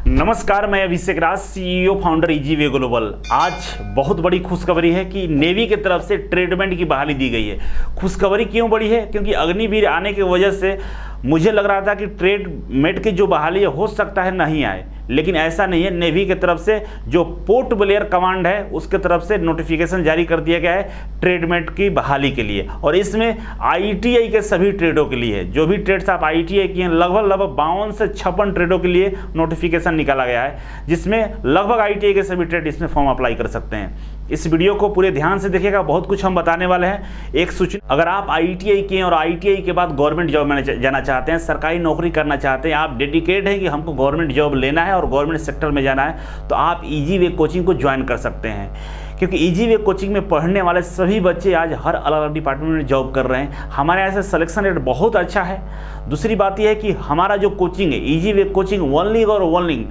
नमस्कार, मैं अभिषेक राज, CEO founder Easyway global. आज बहुत बड़ी खुशखबरी है कि नेवी की तरफ से ट्रेडमेंट की बहाली दी गई है। खुशखबरी क्यों बड़ी है? क्योंकि अग्निवीर आने की वजह से मुझे लग रहा था कि ट्रेडमेट की जो बहाली है हो सकता है नहीं आए, लेकिन ऐसा नहीं है। नेवी की तरफ से जो पोर्ट ब्लेयर कमांड है उसके तरफ से नोटिफिकेशन जारी कर दिया गया है ट्रेडमेट की बहाली के लिए, और इसमें आईटीआई के सभी ट्रेडों के लिए है। जो भी ट्रेड्स आप आईटीआई किए हैं, लगभग 52 से 56 ट्रेडों के लिए नोटिफिकेशन निकाला गया है, जिसमें लगभग आईटीआई के सभी ट्रेड इसमें फॉर्म अप्लाई कर सकते हैं। इस वीडियो को पूरे ध्यान से देखिएगा, बहुत कुछ हम बताने वाले हैं। एक सूचना, अगर आप आईटीआई किए और आईटीआई के बाद गवर्नमेंट जॉब में जाना चाहते हैं, सरकारी नौकरी करना चाहते हैं, आप डेडिकेट हैं कि हमको गवर्नमेंट जॉब लेना है और गवर्नमेंट सेक्टर में जाना है, तो आप ईजीवे कोचिंग को ज्वाइन कर सकते हैं। क्योंकि ईजीवे कोचिंग में पढ़ने वाले सभी बच्चे आज हर अलग अलग डिपार्टमेंट में जॉब कर रहे हैं। हमारे यहाँ से सिलेक्शन रेट बहुत अच्छा है। दूसरी बात यह है कि हमारा जो कोचिंग है ईजीवे कोचिंग ओनली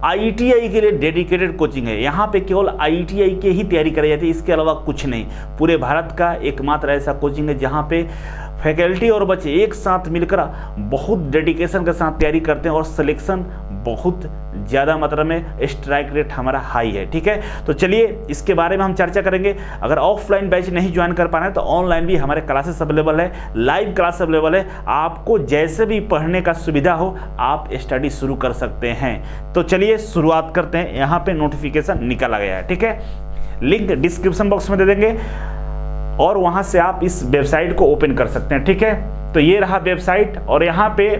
आईटीआई के लिए डेडिकेटेड कोचिंग है। यहाँ पे केवल आईटीआई के ही तैयारी कराई जाती है, इसके अलावा कुछ नहीं। पूरे भारत का एकमात्र ऐसा कोचिंग है जहाँ पे फैकल्टी और बच्चे एक साथ मिलकर बहुत डेडिकेशन के साथ तैयारी करते हैं और सिलेक्शन बहुत ज़्यादा मात्रा में स्ट्राइक रेट हमारा हाई है। ठीक है, तो चलिए इसके बारे में हम चर्चा करेंगे। अगर ऑफलाइन बैच नहीं ज्वाइन कर पा रहे हैं तो ऑनलाइन भी हमारे क्लासेस अवेलेबल है, लाइव क्लास अवेलेबल है। आपको जैसे भी पढ़ने का सुविधा हो आप स्टडी शुरू कर सकते हैं। तो चलिए शुरुआत करते हैं। यहाँ पे नोटिफिकेशन निकाला गया है, ठीक है, लिंक डिस्क्रिप्शन बॉक्स में दे देंगे और वहाँ से आप इस वेबसाइट को ओपन कर सकते हैं। ठीक है, तो ये रहा वेबसाइट और यहाँ पे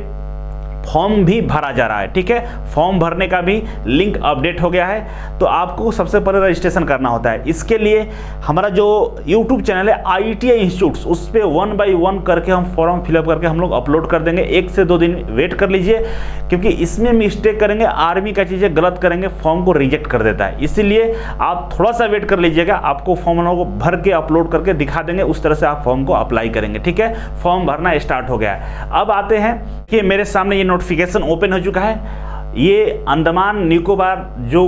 फॉर्म भी भरा जा रहा है। ठीक है, फॉर्म भरने का भी लिंक अपडेट हो गया है। तो आपको सबसे पहले रजिस्ट्रेशन करना होता है। इसके लिए हमारा जो यूट्यूब चैनल है आईटीआई इंस्टीट्यूट्स, उस पर 1 by 1 करके हम फॉर्म फिलअप करके हम लोग अपलोड कर देंगे। 1 से 2 दिन वेट कर लीजिए, क्योंकि इसमें मिस्टेक करेंगे, आर्मी का चीज़ें गलत करेंगे, फॉर्म को रिजेक्ट कर देता है। इसीलिए आप थोड़ा सा वेट कर लीजिएगा, आपको फॉर्म को भर के अपलोड करके दिखा देंगे, उस तरह से आप फॉर्म को अप्लाई करेंगे। ठीक है, फॉर्म भरना स्टार्ट हो गया है। अब आते हैं कि मेरे सामने ये नोटिफिकेशन ओपन हो चुका है। ये अंडमान निकोबार जो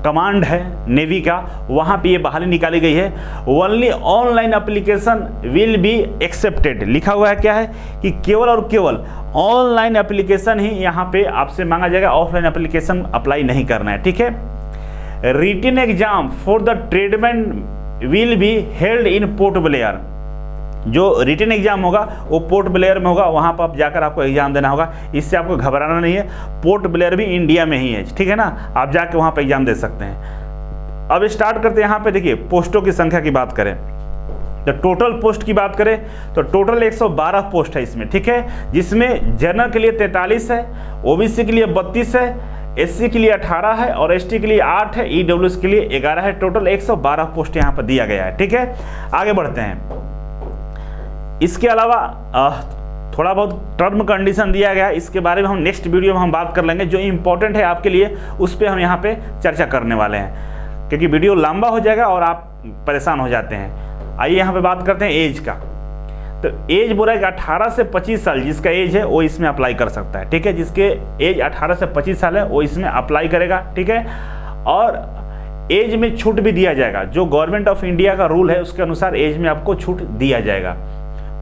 कमांड है नेवी का, वहाँ पे ये बहाली निकाली गई है। Only online application will be accepted लिखा हुआ है। क्या है कि केवल और केवल ऑनलाइन एप्लीकेशन ही यहाँ पे आपसे मांगा जाएगा, ऑफलाइन एप्लीकेशन अप्लाई नहीं करना है। ठीक है, written exam for the tradesmen will be held in Port Blair. जो रिटन एग्जाम होगा वो पोर्ट ब्लेयर में होगा, वहाँ पर आप जाकर आपको एग्जाम देना होगा। इससे आपको घबराना नहीं है। पोर्ट ब्लेयर भी इंडिया में ही है, ठीक है ना, आप जाके वहाँ पर एग्जाम दे सकते हैं। अब स्टार्ट करते हैं। यहाँ पे देखिए पोस्टों की संख्या की बात करें तो टोटल पोस्ट की बात करें तो टोटल 112 पोस्ट है इसमें। ठीक है, जिसमें जनरल के लिए 43 है, ओबीसी के लिए 32 है, एससी के लिए 18 है और एसटी के लिए 8 है, ईडब्ल्यूएस के लिए 11 है। टोटल 112 पोस्ट यहाँ पर दिया गया है। ठीक है, आगे बढ़ते हैं। इसके अलावा थोड़ा बहुत टर्म कंडीशन दिया गया है, इसके बारे में हम नेक्स्ट वीडियो में हम बात कर लेंगे। जो इंपॉर्टेंट है आपके लिए उस पर हम यहाँ पे चर्चा करने वाले हैं, क्योंकि वीडियो लंबा हो जाएगा और आप परेशान हो जाते हैं। आइए यहाँ पे बात करते हैं एज का। तो एज बोला है कि 18 से 25 साल जिसका एज है वो इसमें अप्लाई कर सकता है। ठीक है, जिसके एज 18 से 25 साल है वो इसमें अप्लाई करेगा। ठीक है, और एज में छूट भी दिया जाएगा। जो गवर्नमेंट ऑफ इंडिया का रूल है उसके अनुसार एज में आपको छूट दिया जाएगा।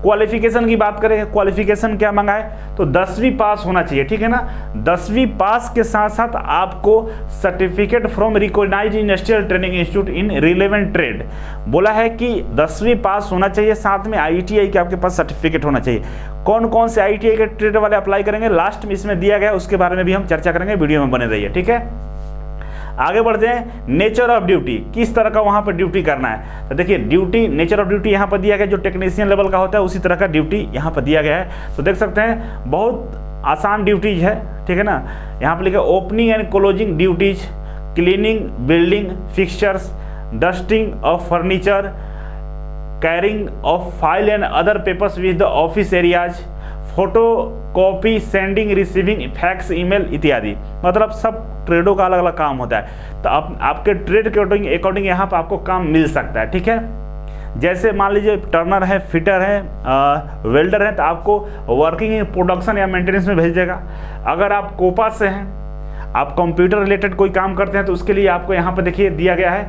क्वालिफिकेशन की बात करें, क्वालिफिकेशन क्या मांगा है तो 10वीं पास होना चाहिए। ठीक है ना, 10वीं पास के साथ साथ आपको certificate from recognised industrial training institute in relevant trade बोला है कि 10वीं पास होना चाहिए, साथ में आईटीआई के आपके पास सर्टिफिकेट होना चाहिए। कौन कौन से आईटीआई के ट्रेड वाले अप्लाई करेंगे लास्ट में इसमें दिया गया है, उसके बारे में भी हम चर्चा करेंगे। वीडियो में बने रहिए। ठीक है, आगे बढ़ते हैं। नेचर ऑफ ड्यूटी, किस तरह का वहाँ पर ड्यूटी करना है तो देखिए ड्यूटी, नेचर ऑफ ड्यूटी यहाँ पर दिया गया, जो टेक्नीशियन लेवल का होता है उसी तरह का ड्यूटी यहाँ पर दिया गया है। तो देख सकते हैं बहुत आसान ड्यूटीज है। ठीक है ना, यहाँ पर लिखा opening and closing duties, cleaning building fixtures, dusting of furniture, carrying of file and other papers with the office areas, photo copy sending receiving fax email इत्यादि। मतलब सब ट्रेडों का अलग अलग काम होता है। तो आपके ट्रेड के अकॉर्डिंग यहाँ पर आपको काम मिल सकता है। ठीक है, जैसे मान लीजिए टर्नर है, फिटर है, वेल्डर है, तो आपको वर्किंग इन प्रोडक्शन या मेंटेनेंस में भेज देगा। अगर आप कोपा से हैं, आप कंप्यूटर रिलेटेड कोई काम करते हैं तो उसके लिए आपको यहाँ पर देखिए दिया गया है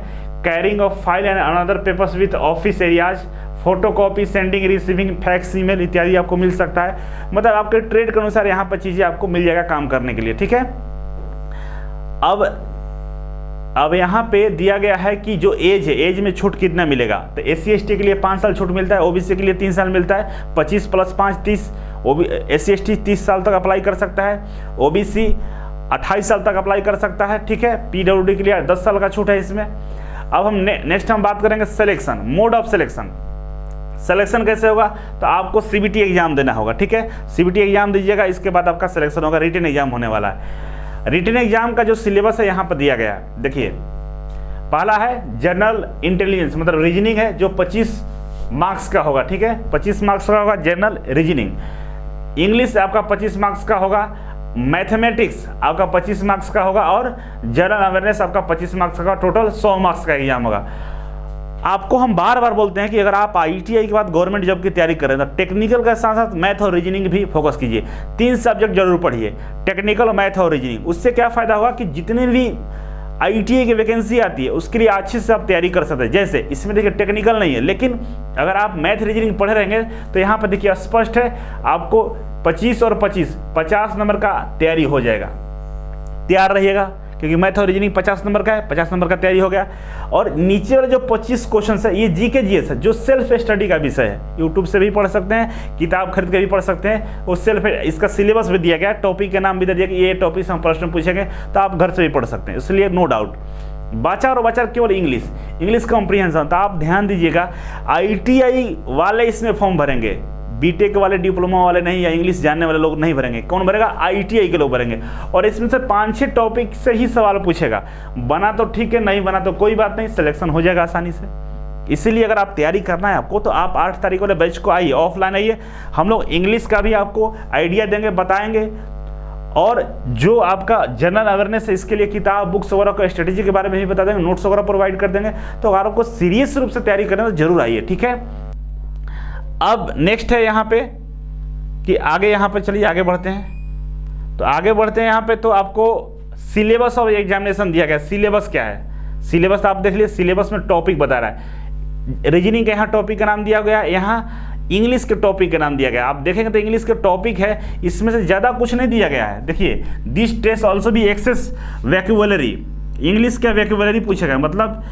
carrying of file and another papers with office areas, photocopy sending receiving fax email इत्यादि आपको मिल सकता है। मतलब आपके ट्रेड के अनुसार यहाँ पर चीज़ें आपको मिल जाएगा काम करने के लिए। ठीक है, अब यहाँ पे दिया गया है कि जो एज है, एज में छूट कितना मिलेगा। तो SC/ST के लिए 5 साल छूट मिलता है, OBC के लिए 3 साल मिलता है, 25 + 5 30। SC/ST 30 साल तक अप्लाई कर सकता है, OBC 28 साल तक अप्लाई कर सकता है, ठीक है। PWD के लिए 10 साल का छूट है इसमें। अब हम नेक्स्ट हम बात करेंगे selection, mode of selection. Selection कैसे होगा, तो आपको CBT एग्जाम देना होगा, ठीक है। CBT एग्जाम दीजिएगा, इसके बाद आपका सिलेक्शन होगा, रिटन एग्जाम होने वाला है। रिटन एग्जाम का जो सिलेबस है यहाँ पर दिया गया है, देखिए। पहला है जनरल इंटेलिजेंस, मतलब रीजनिंग है, जो 25 मार्क्स का होगा, ठीक है। 25 मार्क्स का होगा जनरल रीजनिंग। इंग्लिश आपका 25 मार्क्स का होगा, मैथमेटिक्स आपका 25 मार्क्स का होगा, और जनरल अवेयरनेस आपका 25 मार्क्स का, टोटल 100 मार्क्स का एग्जाम होगा। आपको हम बार बार बोलते हैं कि अगर आप ITI के बाद गवर्नमेंट जॉब की तैयारी कर रहे हैं तो टेक्निकल के साथ साथ मैथ और रीजनिंग भी फोकस कीजिए। 3 सब्जेक्ट जरूर पढ़िए, टेक्निकल, मैथ और रीजनिंग। उससे क्या फ़ायदा होगा कि जितने भी ITI की वैकेंसी आती है उसके लिए अच्छे से आप तैयारी कर सकते हैं। जैसे इसमें देखिए टेक्निकल नहीं है, लेकिन अगर आप मैथ रीजनिंग पढ़े रहेंगे तो यहाँ पर देखिए स्पष्ट है, आपको 25 और 25 50 नंबर का तैयारी हो जाएगा। तैयार रहिएगा, क्योंकि मैथ और रीजनिंग 50 नंबर का है, 50 नंबर का तैयारी हो गया। और नीचे वाले जो 25 क्वेश्चन है, ये GK GS है, जो सेल्फ स्टडी का विषय है। यूट्यूब से भी पढ़ सकते हैं, किताब खरीद के भी पढ़ सकते हैं। वो सेल्फ, इसका सिलेबस भी दिया गया, टॉपिक के नाम भी दे दिया कि ये टॉपिक हम प्रश्न पूछेंगे, तो आप घर से भी पढ़ सकते हैं, इसलिए नो डाउट। बचा और बचा केवल इंग्लिश कॉम्प्रिहेंशन। तो आप ध्यान दीजिएगा, ITI वाले इसमें फॉर्म भरेंगे, BTech वाले, डिप्लोमा वाले नहीं, या इंग्लिश जानने वाले लोग नहीं भरेंगे। कौन भरेगा, ITI के लोग भरेंगे। और इसमें से 5-6 टॉपिक से ही सवाल पूछेगा। बना तो ठीक है, नहीं बना तो कोई बात नहीं, सिलेक्शन हो जाएगा आसानी से। इसीलिए अगर आप तैयारी करना है आपको, तो आप 8 तारीख वाले बैच को आइए, ऑफलाइन आइए। हम लोग इंग्लिश का भी आपको आइडिया देंगे, बताएंगे। और जो आपका जनरल अवेयरनेस है, इसके लिए किताब, बुक्स वगैरह को, स्ट्रेटेजी के बारे में भी बता देंगे, नोट्स वगैरह प्रोवाइड कर देंगे। तो अगर आपको सीरियस रूप से तैयारी करना है तो जरूर आइए, ठीक है। अब नेक्स्ट है यहाँ पे कि आगे, यहाँ पे चलिए आगे बढ़ते हैं। तो आगे बढ़ते हैं यहाँ पे, तो आपको सिलेबस ऑफ एग्जामिनेशन दिया गया। सिलेबस क्या है, सिलेबस आप देख लीजिए। सिलेबस में टॉपिक बता रहा है, रीजनिंग का यहाँ टॉपिक का नाम दिया गया, यहाँ इंग्लिश के टॉपिक का नाम दिया गया। आप देखेंगे तो इंग्लिश के टॉपिक है, इसमें से ज़्यादा कुछ नहीं दिया गया है। देखिए, दिस टेस्ट ऑल्सो भी एक्सेस वैक्यूबुलरी, इंग्लिश का वैक्यूबुलरी पूछेगा, मतलब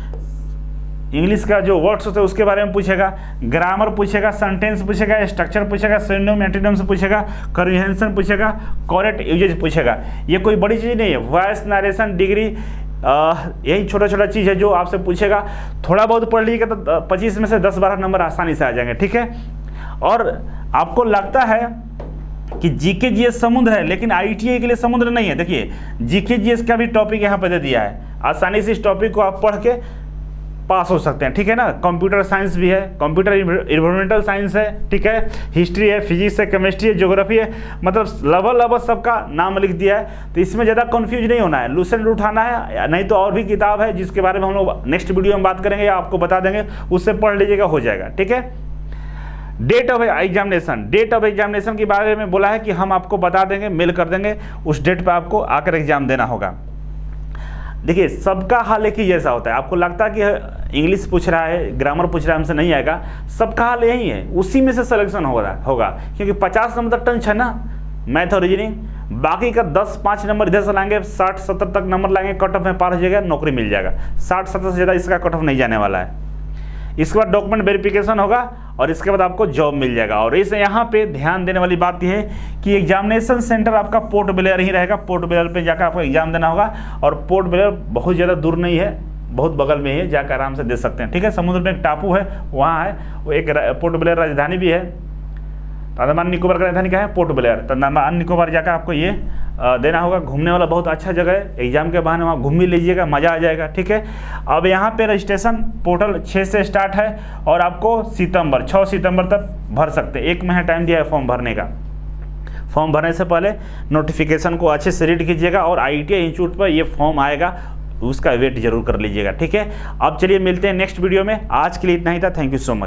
इंग्लिश का जो वर्ड्स होते हैं उसके बारे में पूछेगा, ग्रामर पूछेगा, सेंटेंस पूछेगा, स्ट्रक्चर पूछेगा, सिनोनिम एंटोनिम्स पूछेगा, कन्वेंशन पूछेगा, करेक्ट यूजेज पूछेगा। ये कोई बड़ी चीज़ नहीं है। वॉइस, नरेशन, डिग्री, यही छोटा छोटा चीज़ है जो आपसे पूछेगा। थोड़ा बहुत पढ़ लीजिएगा तो 25 में से 10-12 नंबर आसानी से आ जाएंगे, ठीक है। और आपको लगता है कि GK GS समुद्र है, लेकिन ITI के लिए समुद्र नहीं है। देखिए, GK GS का भी टॉपिक यहाँ पर दे दिया है, आसानी से इस टॉपिक को आप पढ़ के पास हो सकते हैं, ठीक है ना। कंप्यूटर साइंस भी है, कंप्यूटर इन्वायरमेंटल साइंस है, ठीक है। हिस्ट्री है, फिजिक्स है, केमिस्ट्री है, ज्योग्राफी है, मतलब लगभग सबका नाम लिख दिया है। तो इसमें ज़्यादा कंफ्यूज नहीं होना है, लूसेंट उठाना है। नहीं तो और भी किताब है जिसके बारे में हम लोग नेक्स्ट वीडियो में बात करेंगे या आपको बता देंगे, उससे पढ़ लीजिएगा, हो जाएगा, ठीक है। Date of examination, date of examination के बारे में बोला है कि हम आपको बता देंगे, मेल कर देंगे, उस डेट पर आपको आकर एग्जाम देना होगा। देखिए, सबका हाल एक ही जैसा होता है। आपको लगता है कि इंग्लिश पूछ रहा है, ग्रामर पूछ रहा है, हमसे नहीं आएगा, सबका हाल यही है, उसी में से सिलेक्शन होगा। क्योंकि 50 नंबर टंच है ना मैथ और रीजनिंग, बाकी का 10-5 नंबर इधर से लाएंगे, 60-70 तक नंबर लाएंगे, कट ऑफ में पार हो जाएगा, नौकरी मिल जाएगा। 60-70 से ज़्यादा इसका कट ऑफ नहीं जाने वाला है। इसके बाद डॉक्यूमेंट वेरिफिकेशन होगा और इसके बाद आपको जॉब मिल जाएगा। और इस यहाँ पे ध्यान देने वाली बात यह है कि एग्जामिनेशन सेंटर आपका पोर्ट ब्लेयर ही रहेगा। पोर्ट ब्लेयर पे जाकर आपको एग्जाम देना होगा, और पोर्ट ब्लेयर बहुत ज़्यादा दूर नहीं है, बहुत बगल में ही है, जाकर आराम से दे सकते हैं, ठीक है। समुद्र में एक टापू है, वहाँ है वो, एक पोर्ट ब्लेयर राजधानी भी है। तो अंडमान निकोबार का राजधानी क्या है, पोर्ट ब्लेयर। तो अंडमान निकोबार जाकर आपको ये देना होगा। घूमने वाला बहुत अच्छा जगह है, एग्जाम के बहाने वहाँ घूम भी लीजिएगा, मज़ा आ जाएगा, ठीक है। अब यहाँ पे रजिस्ट्रेशन पोर्टल 6 से स्टार्ट है और आपको 6 सितंबर तक भर सकते हैं। 1 महीना टाइम दिया है फॉर्म भरने का। फॉर्म भरने से पहले नोटिफिकेशन को अच्छे से रीड कीजिएगा, और ITI इंस्टीट्यूट पर ये फॉर्म आएगा, उसका वेट जरूर कर लीजिएगा, ठीक है। अब चलिए मिलते हैं नेक्स्ट वीडियो में। आज के लिए इतना ही था, थैंक यू सो मच।